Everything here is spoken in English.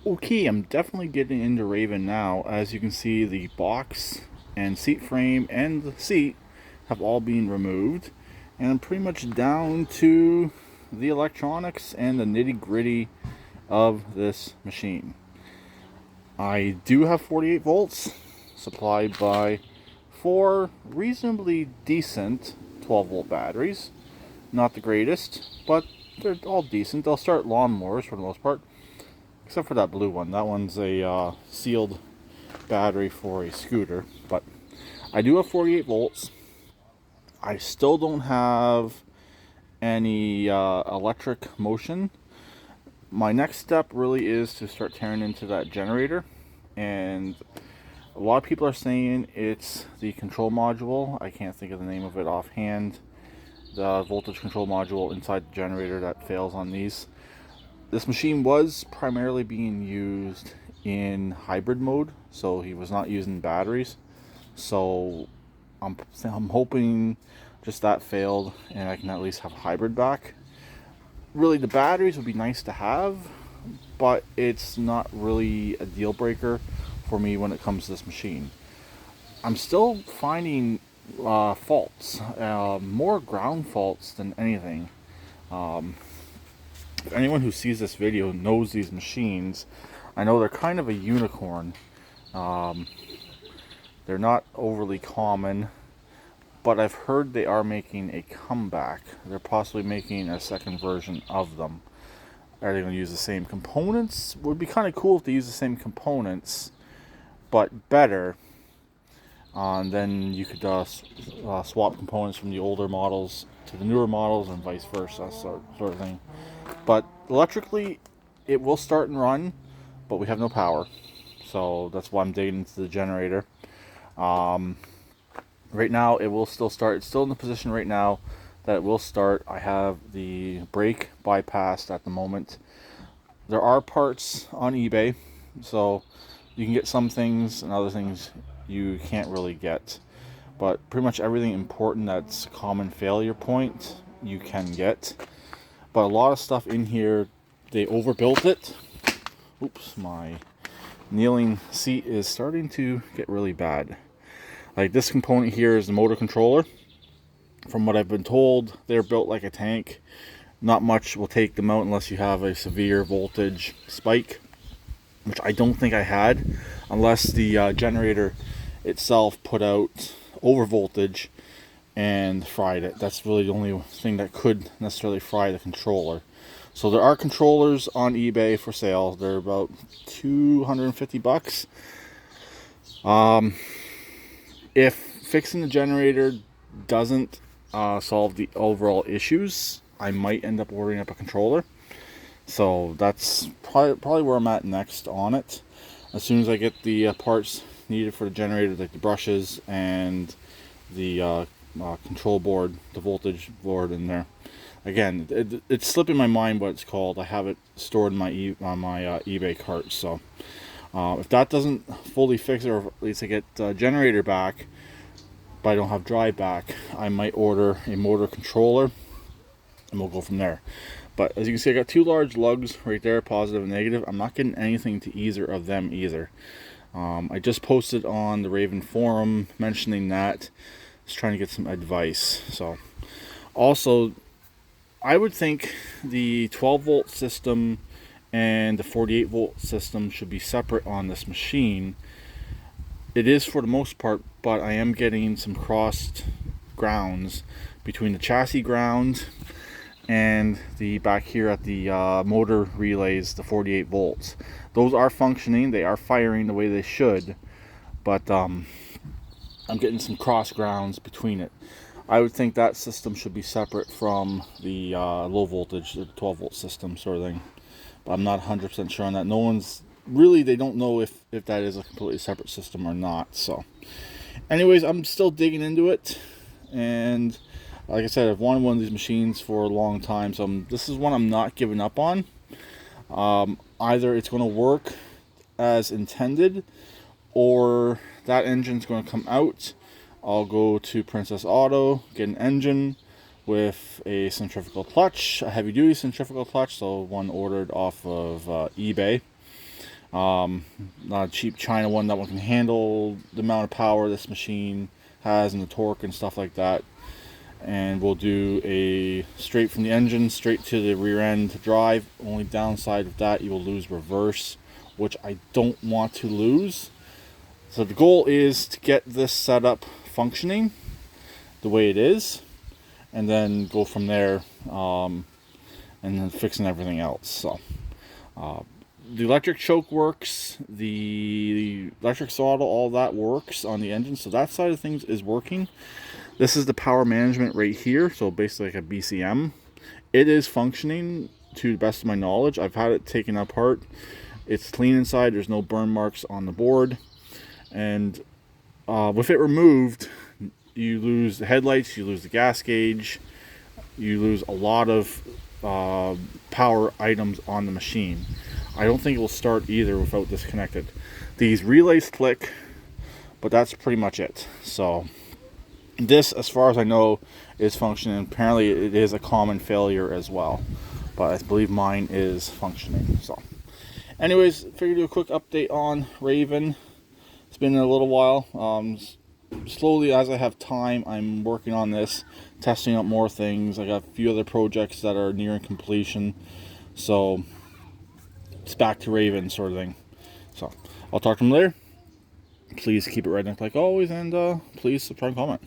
Okay, I'm definitely getting into Raven now. As you can see, the box and seat frame and the seat have all been removed. And I'm pretty much down to the electronics and the nitty gritty of this machine. I do have 48 volts supplied by four reasonably decent 12 volt batteries. Not the greatest, but they're all decent. They'll start lawnmowers for the most part. Except for that blue one. That one's a sealed battery for a scooter. But I do have 48 volts. I still don't have any electric motion. My next step really is to start tearing into that generator. And a lot of people are saying it's the control module. I can't think of the name of it offhand. The voltage control module inside the generator that fails on these. This machine was primarily being used in hybrid mode, so he was not using batteries. So I'm hoping just that failed and I can at least have hybrid back. Really, the batteries would be nice to have, but it's not really a deal breaker for me when it comes to this machine. I'm still finding faults, more ground faults than anything. If anyone who sees this video knows these machines, I know they're kind of a unicorn. Um, they're not overly common, but I've heard they are making a comeback. They're possibly making a second version of them. Are they going to use the same components? Would be kind of cool if they use the same components, but better. Then you could swap components from the older models to the newer models and vice versa, sort of thing. But electrically, it will start and run, but we have no power. So that's why I'm digging into the generator. Right now, it will still start. It's still in the position right now that it will start. I have the brake bypassed at the moment. There are parts on eBay, so you can get some things and other things you can't really get. But pretty much everything important that's a common failure point, you can get. But a lot of stuff in here, they overbuilt it. Oops, my kneeling seat is starting to get really bad. Like this component here is the motor controller. From what I've been told, they're built like a tank. Not much will take them out unless you have a severe voltage spike, which I don't think I had, unless the generator itself put out over voltage and fried it. That's really the only thing that could necessarily fry the controller. So there are controllers on eBay for sale. They're about 250 bucks. If fixing the generator doesn't solve the overall issues, I might end up ordering up a controller. So that's probably where I'm at next on it. As soon as I get the parts needed for the generator, like the brushes and the control board, the voltage board in there. Again, it's slipping my mind what it's called. I have it stored in my eBay cart. So if that doesn't fully fix it, or at least I get generator back, but I don't have drive back, I might order a motor controller, and we'll go from there. But as you can see, I got two large lugs right there, positive and negative. I'm not getting anything to either of them either. I just posted on the Raven forum mentioning that. Just trying to get some advice. So, also, I would think the 12 volt system and the 48 volt system should be separate on this machine. It is for the most part, but I am getting some crossed grounds between the chassis ground and the back here at the motor relays, the 48 volts. Those are functioning, they are firing the way they should, but I'm getting some cross grounds between it. I would think that system should be separate from the low voltage, the 12 volt system sort of thing. But I'm not 100% sure on that. No one's really, they don't know if that is a completely separate system or not. So anyways, I'm still digging into it, and like I said, I've wanted one of these machines for a long time, so this is one I'm not giving up on. Either it's going to work as intended, or that engine's going to come out. I'll go to Princess Auto, get an engine with a centrifugal clutch, a heavy-duty centrifugal clutch, so one ordered off of eBay. Not a cheap China one. That one can handle the amount of power this machine has and the torque and stuff like that. And we'll do a straight from the engine straight to the rear end drive. Only downside of that, you will lose reverse, which I don't want to lose. So the goal is to get this setup functioning the way it is, and then go from there, and then fixing everything else. So the electric choke works, the electric throttle, all that works on the engine, so that side of things is working. This is the power management right here, so basically like a BCM. It is functioning to the best of my knowledge. I've had it taken apart. It's clean inside. There's no burn marks on the board. And with it removed, you lose the headlights, you lose the gas gauge, you lose a lot of power items on the machine. I don't think it will start either without this connected. These relays click, but that's pretty much it. So this, as far as I know, is functioning. Apparently it is a common failure as well, but I believe mine is functioning. So anyways, figured to do a quick update on Raven. It's been a little while. Slowly, as I have time, I'm working on this, testing out more things. I got a few other projects that are nearing completion, so it's back to Raven sort of thing. So I'll talk to them later. Please keep it redneck like always, and please subscribe and comment.